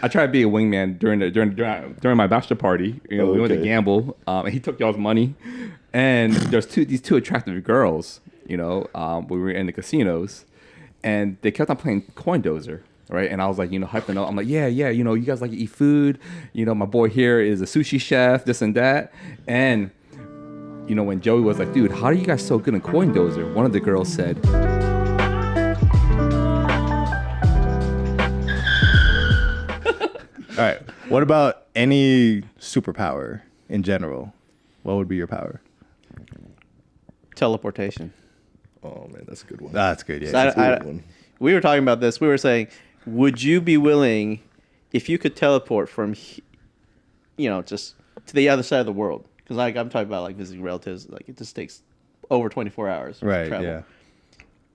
I tried to be a wingman during my bachelor party. You know, we went to gamble, and he took y'all's money. And there's these two attractive girls. You know, we were in the casinos, and they kept on playing coin dozer. Right, and I was like, you know, hyping up. I'm like, yeah, you know, you guys like to eat food. You know, my boy here is a sushi chef, this and that. And, you know, when Joey was like, dude, how are you guys so good in coin dozer? One of the girls said, all right, what about any superpower in general? What would be your power? Teleportation. Oh man, that's a good one. That's good. Yeah. So That's a good one. we were talking about this. We were saying, would you be willing if you could teleport from, you know, just to the other side of the world? Because like I'm talking about like visiting relatives. Like it just takes over 24 hours. Right. To travel. Yeah.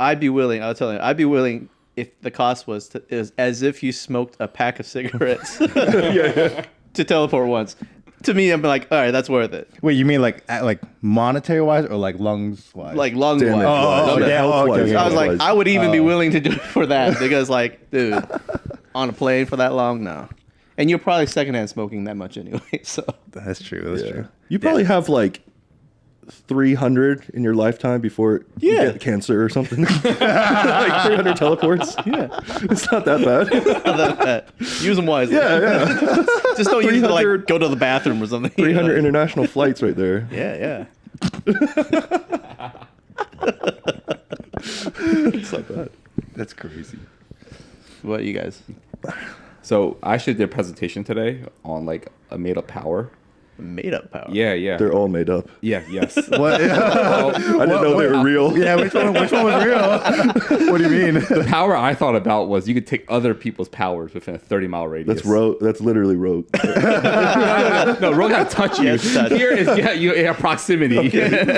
I'd be willing. I'll tell you. I'd be willing if the cost was as if you smoked a pack of cigarettes to teleport once. To me, I'm like, all right, that's worth it. Wait, you mean like monetary wise or like lungs wise? Like lung Damn it. wise. Oh, Like, yeah. health-wise, Okay. I was like, health-wise. I would even be willing to do it for that because, like, dude, on a plane for that long, no. And you're probably secondhand smoking that much anyway. So That's true. That's true. You probably have like 300 in your lifetime before you Yeah. get cancer or something. Like 300 teleports. yeah, It's not that bad. use them wisely. Yeah. Just don't use it to, like 300 go to the bathroom or something. 300 international flights right there. Yeah. It's not bad. That's crazy. What you guys? so I actually did a presentation today on like a made up power. Made up power. Yeah. They're all made up. Yes. What? I didn't know they were real. Yeah. Which one was real? What do you mean? The power I thought about was you could take other people's powers within a 30-mile radius. That's rogue. That's literally rogue. No, rogue got to touch you. Yes, touch. Here is you have proximity.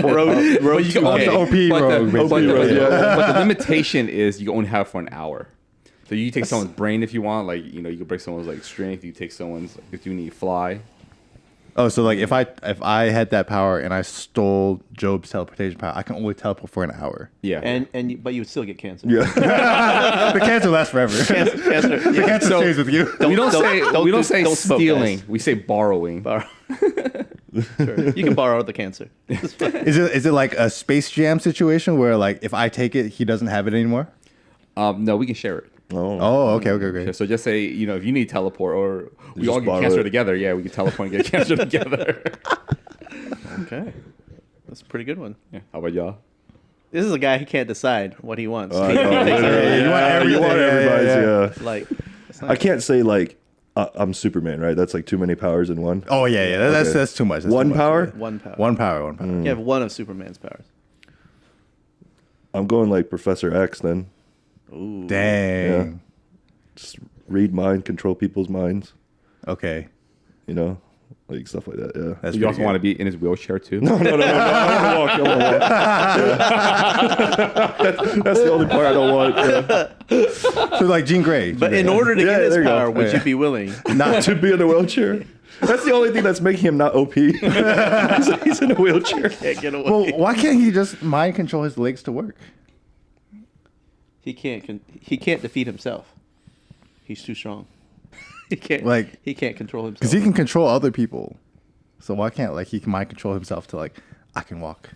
Rogue But you can okay. only, OP rogue, basically. but the limitation is you can only have it for an hour. So you can take someone's brain if you want, like you know, you can break someone's like strength. You take someone's if you need fly. Oh, so like if I had that power and I stole Job's teleportation power, I can only teleport for an hour. Yeah, But you would still get cancer. Yeah. The cancer lasts forever. Cancer. The Yeah. cancer stays with you. we don't say don't smoke, stealing. guys. We say borrowing. Borrow. Sure. You can borrow the cancer. It's fine. Is it like a Space Jam situation where like if I take it, he doesn't have it anymore? No, we can share it. Oh. Oh, okay. So just say you know if you need teleport or we just all get borrow cancer it. together. Yeah, we can teleport and get cancer together. Okay. That's a pretty good one. Yeah. How about y'all? This is a guy who can't decide what he wants. I know, literally. You want everything. You want Yeah, everybody's, yeah. yeah. Like, it's not- I can't say like I'm Superman, right? That's like too many powers in one. Oh yeah. That's too much. That's One too much, power? yeah. one power. One power. You have one of Superman's powers. I'm going like Professor X then. Ooh. Dang. Just read mind, control people's minds. Okay. You know, like stuff like that. Yeah. That's You also want to be in his wheelchair too? No. I don't want to walk. That's the only part I don't want. Yeah. So like Jean Grey. But in order to Yeah, get his there you go. power, would Yeah. you be willing? Not to be in a wheelchair. That's the only thing that's making him not OP. He's in a wheelchair. Can't get away. Well, why can't he just mind control his legs to work? He can't defeat himself. He's too strong. He can't control himself. Because he can control other people. So why can't like he can mind control himself to like I can walk?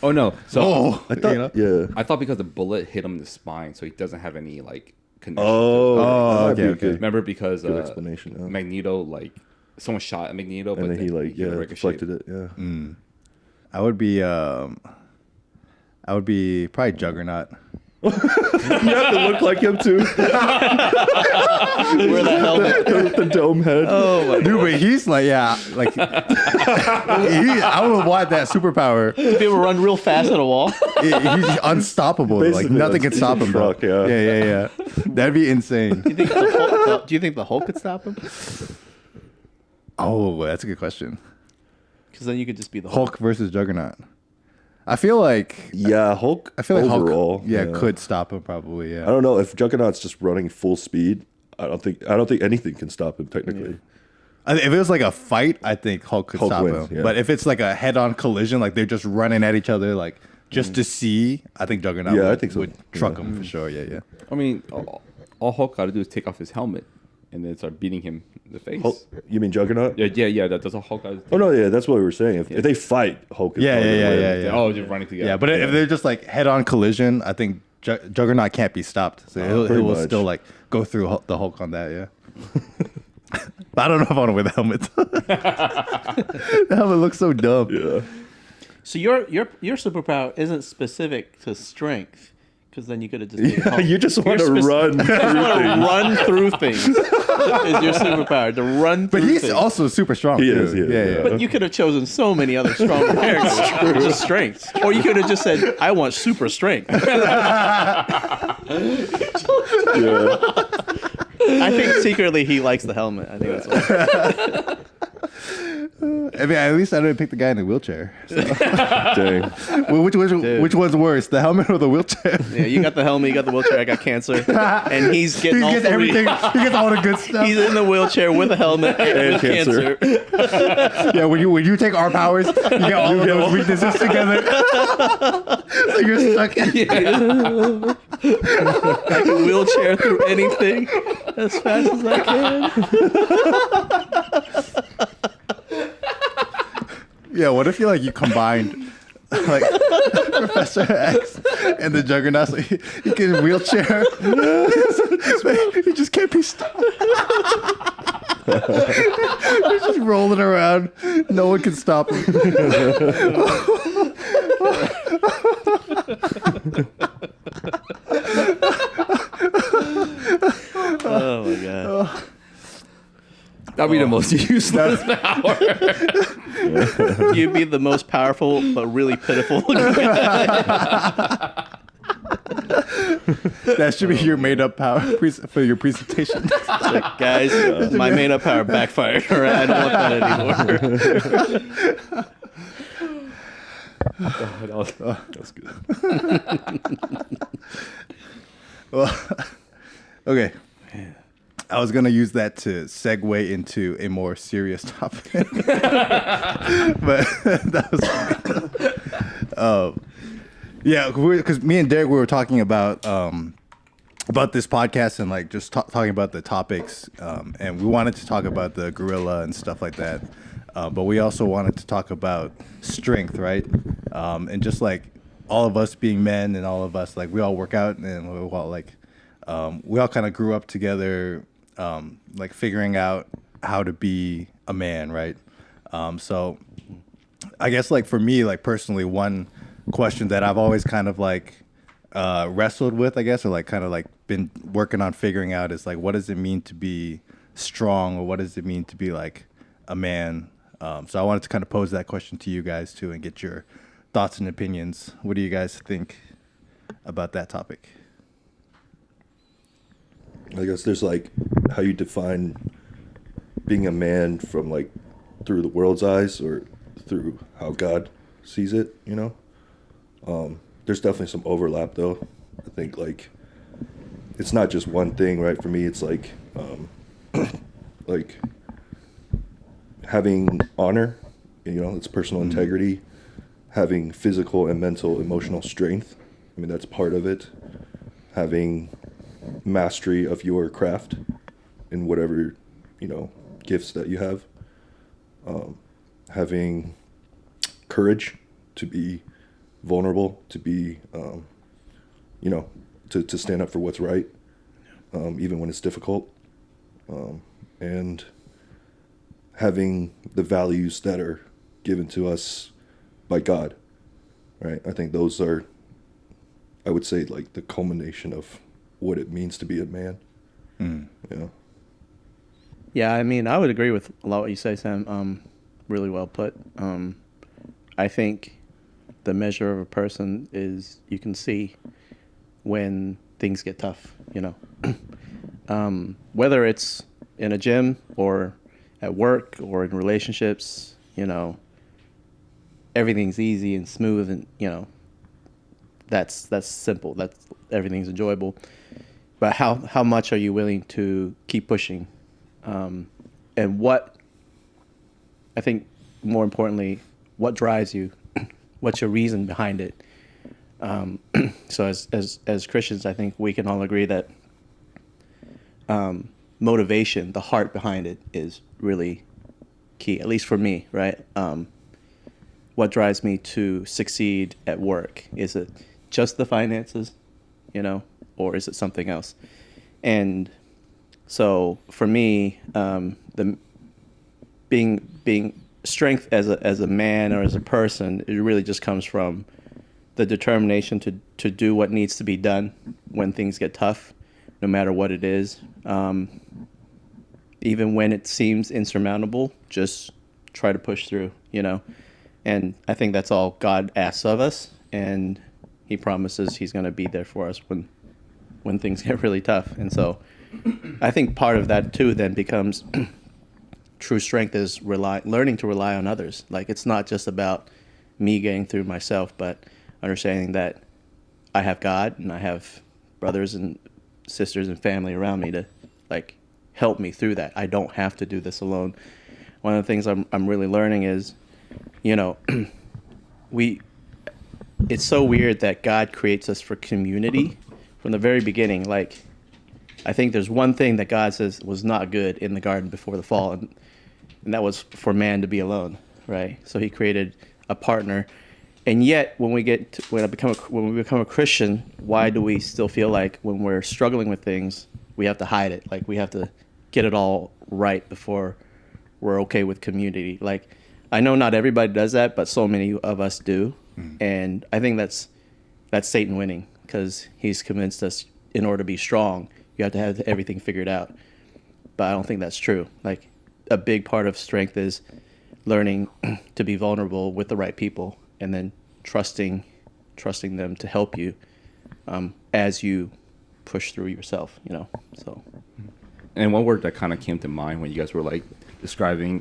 Oh no. So I thought, yeah. I thought because the bullet hit him in the spine, so he doesn't have any like connection. Oh, that'd be okay, a good- Remember because Good explanation. Yeah. Magneto, like someone shot at Magneto, but And then he like ricocheted. deflected it. Yeah. I would be probably Juggernaut. You have to look like him too. Wear that helmet. the dome head. Oh my god. Dude, but he's like, yeah, like I would want that superpower. Be able to run real fast at a wall. He's unstoppable. Like Basically, nothing can he's stop a him, bro. truck, yeah. Yeah. That'd be insane. Do you think the Hulk could stop him? Oh, that's a good question. Because then you could just be the Hulk. Hulk versus Juggernaut. I feel like Hulk. I feel like overall, Hulk, could stop him probably. I Yeah. don't know if Juggernaut's just running full speed. I don't think anything can stop him technically. If it was like a fight, I think Hulk could Hulk stop wins, him. yeah. But if it's like a head-on collision, like they're just running at each other, like just to see, I think Juggernaut Yeah, would, I think so. would truck Yeah. him for sure. Yeah. I mean, all Hulk got to do is take off his helmet. and then start beating him in the face. Hulk, you mean Juggernaut? Yeah. That's a Hulk. Oh no, yeah, that's what we were saying. If they fight, Hulk is Yeah, probably yeah, gonna yeah, win. yeah. Oh, just running together. Yeah, but if they're just like head-on collision, I think Juggernaut can't be stopped. So he will much. still like go through the Hulk on that. Yeah. But I don't know if I want to wear the helmet. The helmet looks so dumb. Yeah. So your superpower isn't specific to strength, because then you could have just taken Yeah, Hulk. you just want to You're run through things. run through things. Is your superpower to run through But he's things. also super strong. He too. is, yeah. But you could have chosen so many other stronger characters. Just strengths. Or you could have just said, I want super strength. Yeah. I think secretly he likes the helmet. I think that's why. I mean, at least I didn't pick the guy in the wheelchair. So. Dang. Well, which one's worse, the helmet or the wheelchair? Yeah, you got the helmet, you got the wheelchair, I got cancer. And he's He getting all gets three. everything. He gets all the good stuff. He's in the wheelchair with a helmet and with cancer. cancer. Yeah, when you take our powers, you get all of those weaknesses together. So you're stuck in. I can wheelchair through anything as fast as I can. Yeah, what if you combined like Professor X and the Juggernaut? So he can wheelchair. He just can't be stopped. He's just rolling around. No one can stop him. Oh my god. That'd be the most useless power. You'd be the most powerful but really pitiful. That should be your made-up power for your presentation. Like, guys, my made up power backfired. All right, I don't want that anymore. That's good. Well, okay. I was gonna use that to segue into a more serious topic, but that was yeah. Because me and Derek, we were talking about this podcast and like just talking about the topics, and we wanted to talk about the gorilla and stuff like that, but we also wanted to talk about strength, right? And just like all of us being men and all of us, like we all work out and we all like we all kind of grew up together. Like figuring out how to be a man, right? So I guess like for me, like personally, one question that I've always kind of like wrestled with, I guess, or like kind of like been working on figuring out is like, what does it mean to be strong, or what does it mean to be like a man? So I wanted to kind of pose that question to you guys too and get your thoughts and opinions. What do you guys think about that topic? I guess there's like how you define being a man from like through the world's eyes or through how God sees it, you know? There's definitely some overlap though. I think like it's not just one thing, right? For me, it's like like having honor, you know, it's personal integrity, having physical and mental, emotional strength. I mean, that's part of it. Having mastery of your craft in whatever, you know, gifts that you have. Having courage to be vulnerable, to be, you know, to stand up for what's right, even when it's difficult. And having the values that are given to us by God, right? I think those are, I would say, like the culmination of what it means to be a man. Yeah. Yeah, I mean, I would agree with a lot of what you say, Sam. Really well put. I think the measure of a person is you can see when things get tough, you know. Whether it's in a gym or at work or in relationships, you know, everything's easy and smooth and, you know, that's simple. That's everything's enjoyable. But how much are you willing to keep pushing? And what, I think more importantly, what drives you? What's your reason behind it? So as Christians, I think we can all agree that motivation, the heart behind it is really key, at least for me, right? What drives me to succeed at work? Is it just the finances, or is it something else? And so for me, the being strength as a man or as a person, it really just comes from the determination to do what needs to be done when things get tough, no matter what it is. Even when it seems insurmountable, just try to push through, And I think that's all God asks of us, and he promises he's going to be there for us when things get really tough. And so I think part of that too then becomes true strength is learning to rely on others. Like, it's not just about me getting through myself, but understanding that I have God and I have brothers and sisters and family around me to help me through that. I don't have to do this alone. One of the things I'm really learning is, it's so weird that God creates us for community from the very beginning. Like, I think there's one thing that God says was not good in the garden before the fall, and that was for man to be alone, right? So he created a partner. And yet, when we become a Christian, why do we still feel like when we're struggling with things, we have to hide it? Like, we have to get it all right before we're okay with community. Like, I know not everybody does that, but so many of us do. And I think that's Satan winning, because he's convinced us in order to be strong, you have to have everything figured out. But I don't think that's true. Like, a big part of strength is learning to be vulnerable with the right people, and then trusting them to help you as you push through yourself, So. And one word that kind of came to mind when you guys were describing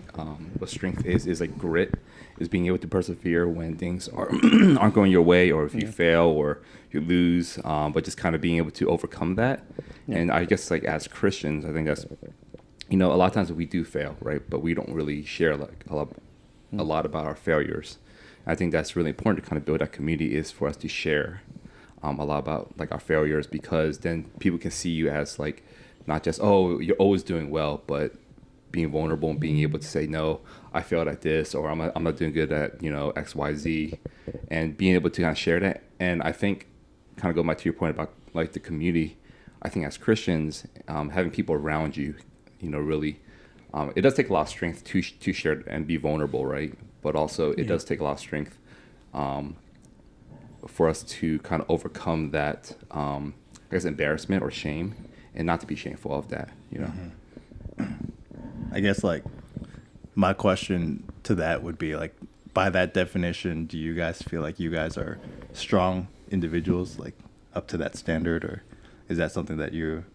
what strength is like grit, is being able to persevere when things aren't going your way, or if you fail or you lose, but just kind of being able to overcome that. Yeah. And I guess as Christians, I think that's, a lot of times we do fail, right? But we don't really share a lot about our failures. I think that's really important to kind of build that community, is for us to share a lot about our failures, because then people can see you as not just, oh, you're always doing well, but being vulnerable and being able to say, no, I failed at this, or I'm not doing good at X, Y, Z, and being able to kind of share that. And I think, kind of go back to your point about the community, I think as Christians, having people around you, really, it does take a lot of strength to share and be vulnerable, right? But also it does take a lot of strength for us to kind of overcome that, I guess, embarrassment or shame, and not to be shameful of that, I guess my question to that would be by that definition, do you guys feel like you guys are strong individuals, up to that standard, or is that something that you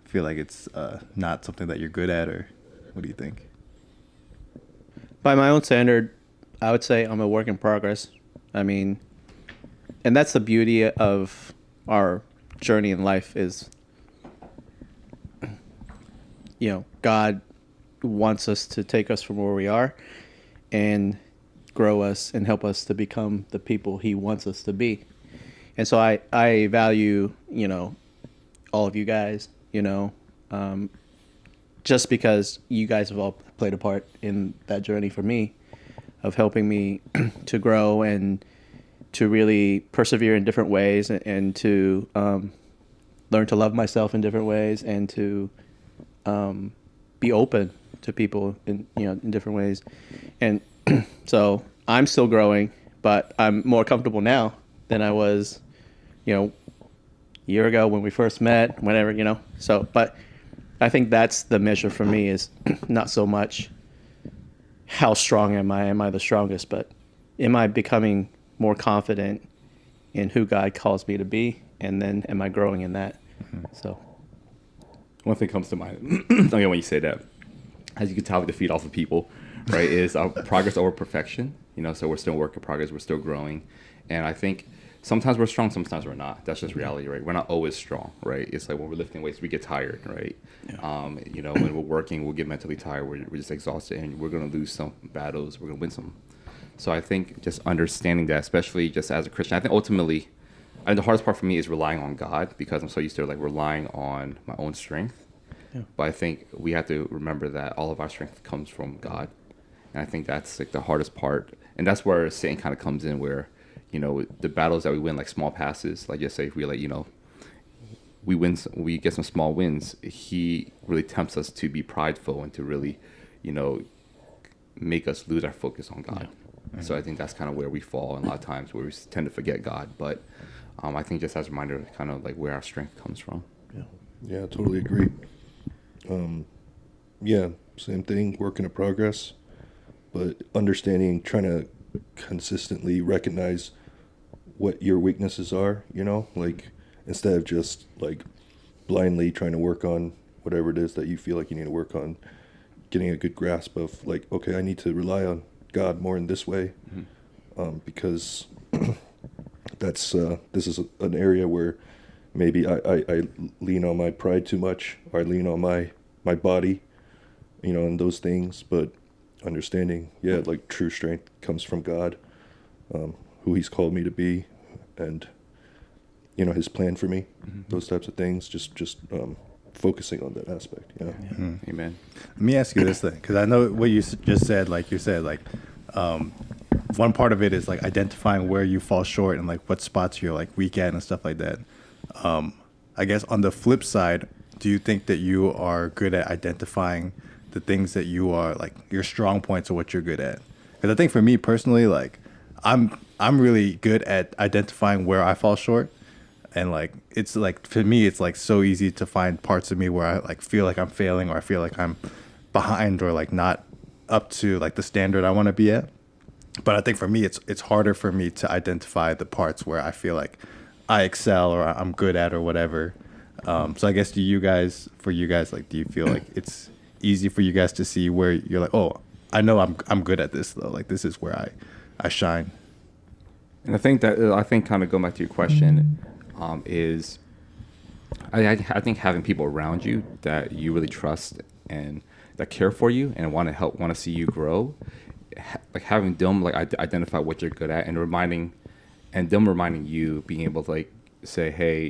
feel like it's not something that you're good at, or what do you think? By my own standard, I would say I'm a work in progress. I mean, and that's the beauty of our journey in life is, God wants us to take us from where we are and grow us and help us to become the people he wants us to be. And so I value, all of you guys, just because you guys have all played a part in that journey for me, of helping me to grow and to really persevere in different ways, and to learn to love myself in different ways, and to be open to people in different ways. And so I'm still growing, but I'm more comfortable now than I was, a year ago when we first met, whenever, So, but I think that's the measure for me, is not so much how strong am I the strongest, but am I becoming more confident in who God calls me to be, and then am I growing in that? So one thing comes to mind when you say that, as you can tell, the feed off of people, right, is progress over perfection. So we're still a work in progress, we're still growing, and I think sometimes we're strong, sometimes we're not. That's just reality, right? We're not always strong, right? It's like when we're lifting weights, we get tired, right? Yeah. When we're working, we'll get mentally tired. We're just exhausted, and we're going to lose some battles. We're going to win some. So I think just understanding that, especially just as a Christian, I think ultimately, the hardest part for me is relying on God, because I'm so used to relying on my own strength. But I think we have to remember that all of our strength comes from God. And I think that's like the hardest part. And that's where Satan kind of comes in, where, the battles that we win, like small passes, like just say if we we get some small wins, he really tempts us to be prideful and to really, make us lose our focus on God. Yeah. So I think that's kind of where we fall, and a lot of times where we tend to forget God. But I think just as a reminder, kind of like where our strength comes from. Yeah, I totally agree. Yeah, same thing, work in progress, but understanding, trying to consistently recognize what your weaknesses are, like instead of just like blindly trying to work on whatever it is that you feel like you need to work on, getting a good grasp of like, okay, I need to rely on God more in this way, because that's this is an area where maybe I lean on my pride too much, or I lean on my body, and those things. But understanding, like true strength comes from God, who He's called me to be, and His plan for me, those types of things. Just focusing on that aspect. Amen. Let me ask you this thing, because I know what you just said. Like you said, like one part of it is like identifying where you fall short and like what spots you're like weak at and stuff like that. I guess on the flip side, do you think that you are good at identifying the things that you are like your strong points or what you're good at? Because I think for me personally, like I'm really good at identifying where I fall short, and like it's like for me it's like so easy to find parts of me where I like feel like I'm failing, or I feel like I'm behind, or like not up to like the standard I want to be at. But I think for me it's harder for me to identify the parts where I feel like I excel or I'm good at or whatever. So I guess for you guys, like, do you feel like it's easy for you guys to see where you're like, oh, I know I'm good at this though. Like this is where I shine. And I think kind of going back to your question, is I think having people around you that you really trust and that care for you and want to see you grow, like having them like identify what you're good at and reminding you, being able to like say, hey,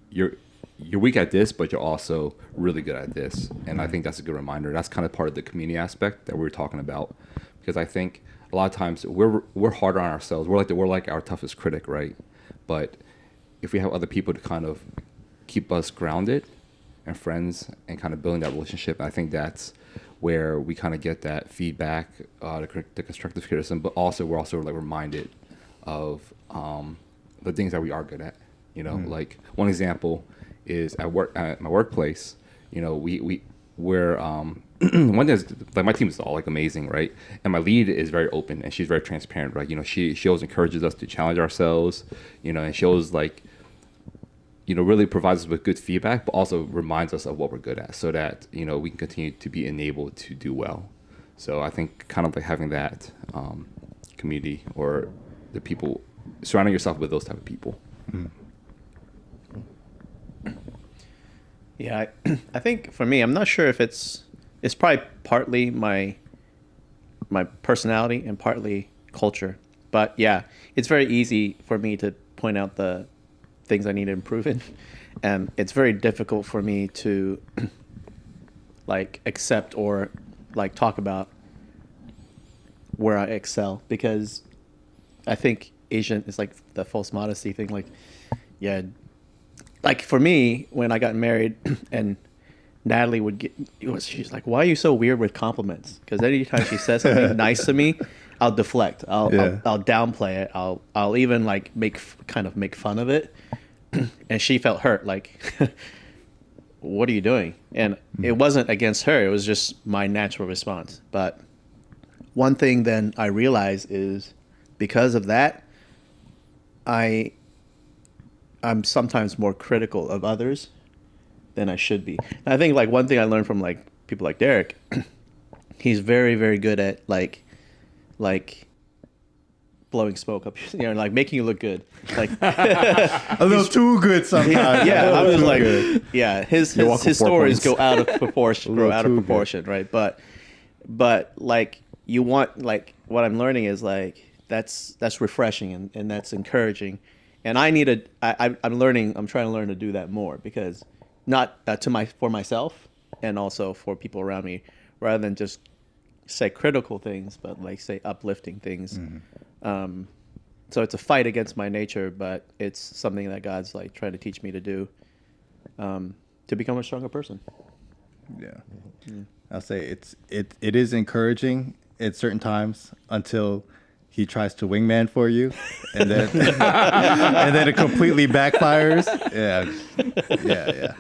you're weak at this, but you're also really good at this. And I think that's a good reminder. That's kind of part of the community aspect that we were talking about, because I think a lot of times we're harder on ourselves. We're like our toughest critic, right? But if we have other people to kind of keep us grounded and friends and kind of building that relationship, I think that's where we kind of get that feedback, the constructive criticism, but also we're also like reminded of the things that we are good at. Like one example is at my workplace. We're one is like my team is all like amazing, right? And my lead is very open and she's very transparent, right? She always encourages us to challenge ourselves, and she always like, really provides us with good feedback, but also reminds us of what we're good at, so that we can continue to be enabled to do well. So I think kind of like having that community, or the people, surrounding yourself with those type of people. Yeah, I think for me, I'm not sure if it's probably partly my personality and partly culture. But yeah, it's very easy for me to point out the things I need to improve in. And it's very difficult for me to like accept or like talk about where I excel, because I think Asian is like the false modesty thing. Like, yeah, like for me, when I got married and Natalie she's like, why are you so weird with compliments? Because anytime she says something nice to me, I'll deflect. I'll downplay it. I'll even like make fun of it. And she felt hurt. Like, what are you doing? And it wasn't against her. It was just my natural response. But one thing then I realized is because of that, I'm sometimes more critical of others than I should be. And I think like one thing I learned from like people like Derek, he's very, very good at like blowing smoke up, like making you look good. Like a little too good sometimes. Yeah, I was like, good. Yeah, his stories go out of proportion, right? But like you want, like what I'm learning is like that's refreshing and that's encouraging. And I'm trying to learn to do that more, because not for myself, and also for people around me, rather than just say critical things, but like say uplifting things. So it's a fight against my nature, but it's something that God's like trying to teach me to do, to become a stronger person. Yeah. I'll say it is encouraging at certain times until he tries to wingman for you, and then and then it completely backfires. Yeah.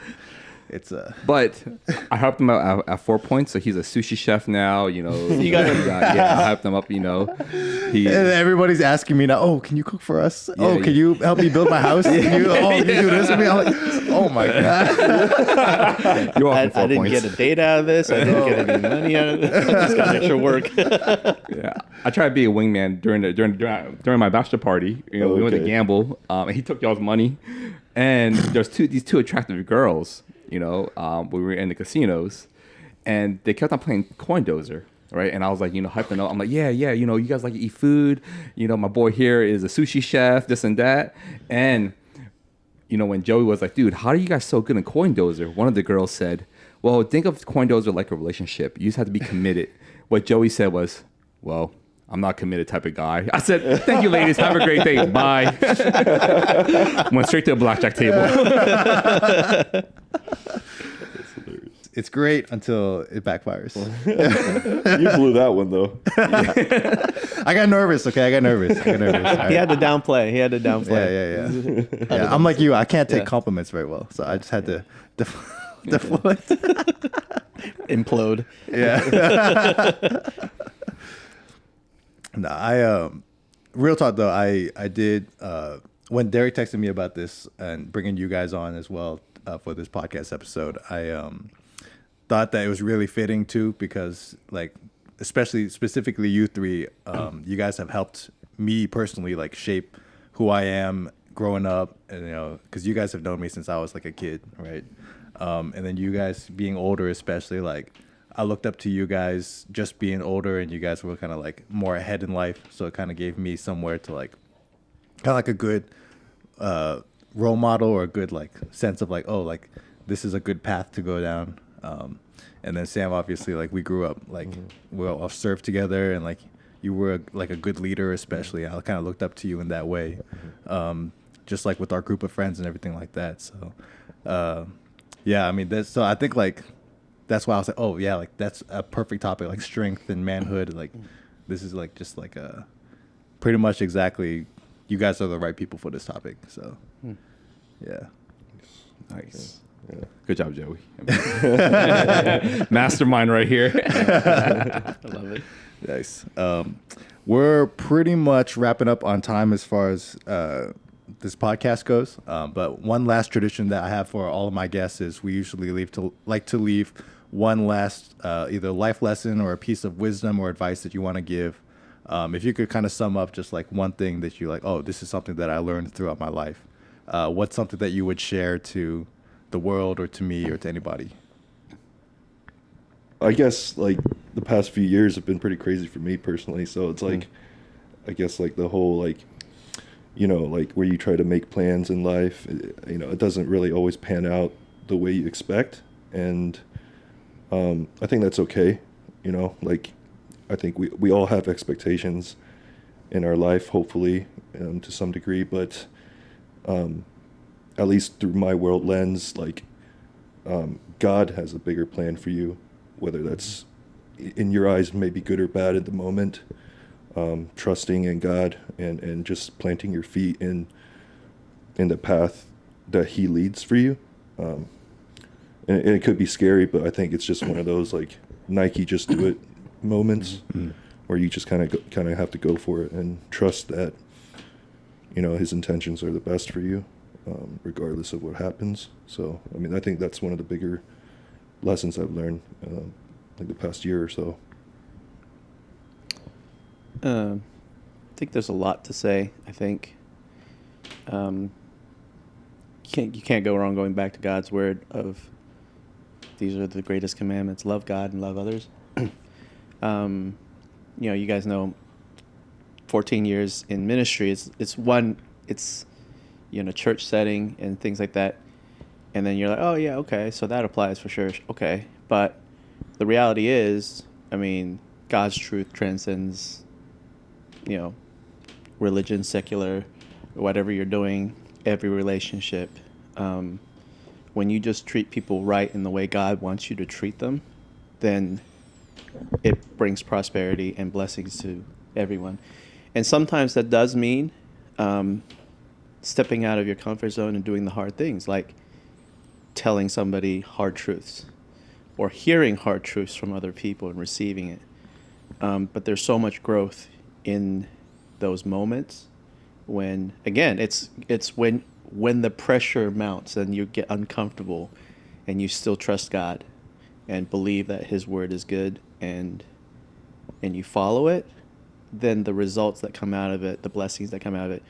It's But I helped him out at 4 points, so he's a sushi chef now. You know, You got him. yeah, I helped him up. You know, and everybody's asking me now. Oh, can you cook for us? Can you help me build my house? Can you do this for me? I'm like, oh my god. You're welcome, I 4 didn't points. get a date out of this. I didn't get any money out of this. I just got extra work. Yeah, I tried to be a wingman during my bachelor party. You know, we went to gamble, and he took y'all's money. And there's these two attractive girls. You know, we were in the casinos, and they kept on playing coin dozer, right? And I was like, you know, hyping up. I'm like, yeah, you know, you guys like to eat food. You know, my boy here is a sushi chef, this and that. And you know, when Joey was like, dude, how are you guys so good in coin dozer? One of the girls said, well, think of coin dozer like a relationship. You just have to be committed. What Joey said was, well, I'm not a committed type of guy. I said, thank you, ladies. Have a great day. Bye. Went straight to a blackjack table. It's great until it backfires. You blew that one though. I got nervous. Okay, I got nervous. All right. He had to downplay. Yeah. I'm like you. I can't take compliments very well, so I just had to deflect. Implode. Yeah. No, real talk though. I did when Derek texted me about this and bringing you guys on as well for this podcast episode. I thought that it was really fitting too, because like specifically you three, you guys have helped me personally like shape who I am growing up, and you know, because you guys have known me since I was like a kid, right? And then you guys being older, especially, like I looked up to you guys just being older, and you guys were kind of like more ahead in life, so it kind of gave me somewhere to like kind of like a good role model, or a good like sense of like, oh, like this is a good path to go down. And then Sam, obviously, like we grew up like we all served together, and like you were like a good leader, especially. I kind of looked up to you in that way, just like with our group of friends and everything like that. So yeah, I mean, so I think like that's why I was like, oh yeah, like that's a perfect topic, like strength and manhood. Like this is like just like a pretty much exactly, you guys are the right people for this topic. So yeah. Nice. Yeah. Good job, Joey. Mastermind right here. I love it. Nice. We're pretty much wrapping up on time as far as this podcast goes. But one last tradition that I have for all of my guests is we usually like to leave one last either life lesson or a piece of wisdom or advice that you want to give. If you could kind of sum up just like one thing that you like, oh, this is something that I learned throughout my life. What's something that you would share to the world or to me or to anybody? I guess like the past few years have been pretty crazy for me personally. So it's like, I guess like the whole like, you know, like where you try to make plans in life, you know, it doesn't really always pan out the way you expect. And I think that's okay. You know, like I think we all have expectations in our life, hopefully, to some degree, but at least through my world lens, like God has a bigger plan for you, whether that's in your eyes maybe good or bad at the moment. Trusting in God and just planting your feet in the path that He leads for you. And it could be scary, but I think it's just one of those like Nike just do it moments where you just kind of have to go for it and trust that, you know, His intentions are the best for you, regardless of what happens. So, I mean, I think that's one of the bigger lessons I've learned like the past year or so. I think there's a lot to say. I think you can't go wrong going back to God's word of these are the greatest commandments: love God and love others. You know, you guys know 14 years in ministry. It's you know, church setting and things like that. And then you're like, oh yeah, okay, so that applies for sure. Okay, But the reality is, I mean, God's truth transcends, religion, secular, whatever you're doing, every relationship. When you just treat people right in the way God wants you to treat them, then it brings prosperity and blessings to everyone. And sometimes that does mean stepping out of your comfort zone and doing the hard things, like telling somebody hard truths or hearing hard truths from other people and receiving it. But there's so much growth in those moments when, again, it's when the pressure mounts and you get uncomfortable and you still trust God and believe that his word is good and you follow it, then the results that come out of it, the blessings that come out of it,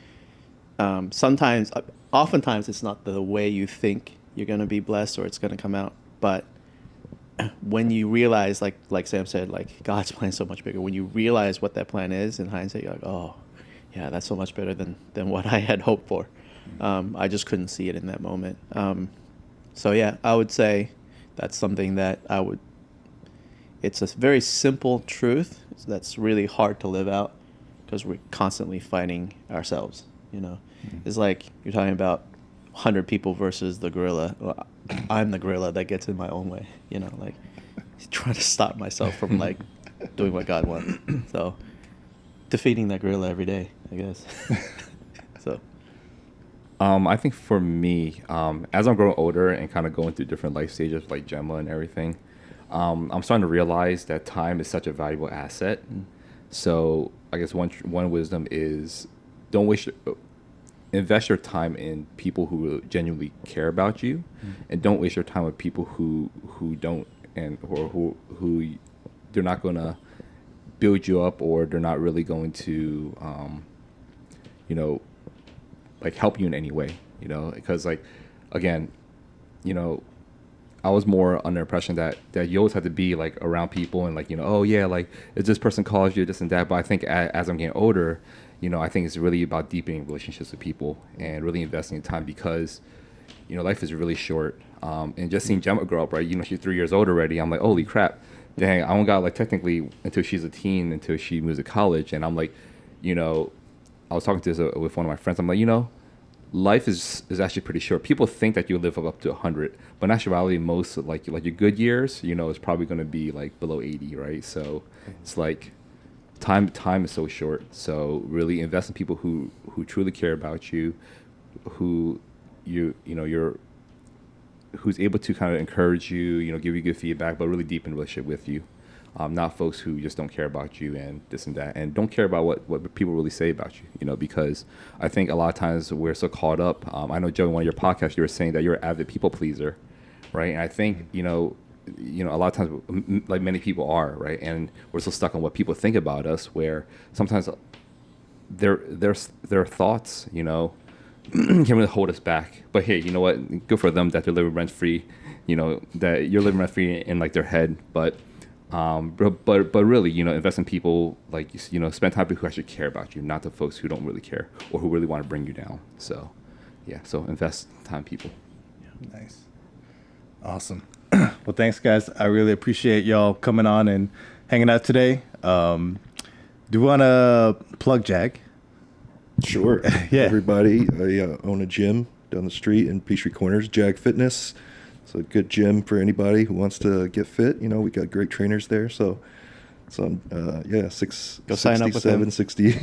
oftentimes it's not the way you think you're going to be blessed or it's going to come out. But when you realize, like Sam said, like God's plan is so much bigger. When you realize what that plan is in hindsight, you're like, oh, yeah, that's so much better than what I had hoped for. I just couldn't see it in that moment. So yeah, I would say that's something that it's a very simple truth that's really hard to live out because we're constantly fighting ourselves, It's like you're talking about 100 people versus the gorilla. Well, I'm the gorilla that gets in my own way, like trying to stop myself from like doing what God wants. So defeating that gorilla every day, I guess. So I think for me, as I'm growing older and kind of going through different life stages like Gemma and everything, I'm starting to realize that time is such a valuable asset. So I guess one wisdom is invest your time in people who genuinely care about you, and don't waste your time with people who don't or who they're not going to build you up, or they're not really going to like help you in any way, because like, again, I was more under impression that you always have to be like around people and like, oh yeah, like if this person calls you this and that. But I think as I'm getting older, I think it's really about deepening relationships with people and really investing in time, because, life is really short. And just seeing Gemma grow up, right? She's 3 years old already. I'm like, holy crap, dang, I don't got like technically until she's a teen, until she moves to college. And I'm like, I was talking to this with one of my friends. I'm like, life is actually pretty short. People think that you live up to 100, but in actuality, most like your good years, is probably going to be like below 80, right? So it's like time is so short. So really invest in people who truly care about you, who's able to kind of encourage you, give you good feedback, but really deepen relationship with you. Not folks who just don't care about you and this and that, and don't care about what people really say about you, because I think a lot of times we're so caught up. I know, Joe, in one of your podcasts, you were saying that you're an avid people pleaser, right? And I think, a lot of times, like many people are, right? And we're so stuck on what people think about us, where sometimes their thoughts, can really hold us back. But hey, you know what? Good for them that they're living rent free, that you're living rent free in like their head, but really, invest in people, like, spend time with people who actually care about you, not the folks who don't really care or who really want to bring you down. So, yeah, so invest time in people. Yeah. Nice. Awesome. Well, thanks, guys. I really appreciate y'all coming on and hanging out today. Do you want to plug Jag? Sure. Yeah. Everybody, I own a gym down the street in Peachtree Corners, Jag Fitness. It's a good gym for anybody who wants to get fit. We got great trainers there. So it's on, Go sign up with him. 760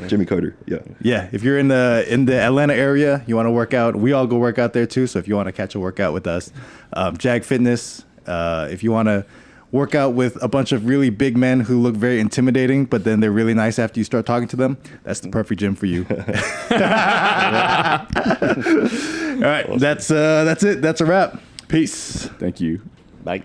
Jimmy Carter. Yeah. Yeah. If you're in the Atlanta area, you want to work out, we all go work out there too. So if you want to catch a workout with us, Jag Fitness, if you want to work out with a bunch of really big men who look very intimidating, but then they're really nice after you start talking to them, that's the perfect gym for you. All right. Awesome. That's it. That's a wrap. Peace. Thank you. Bye.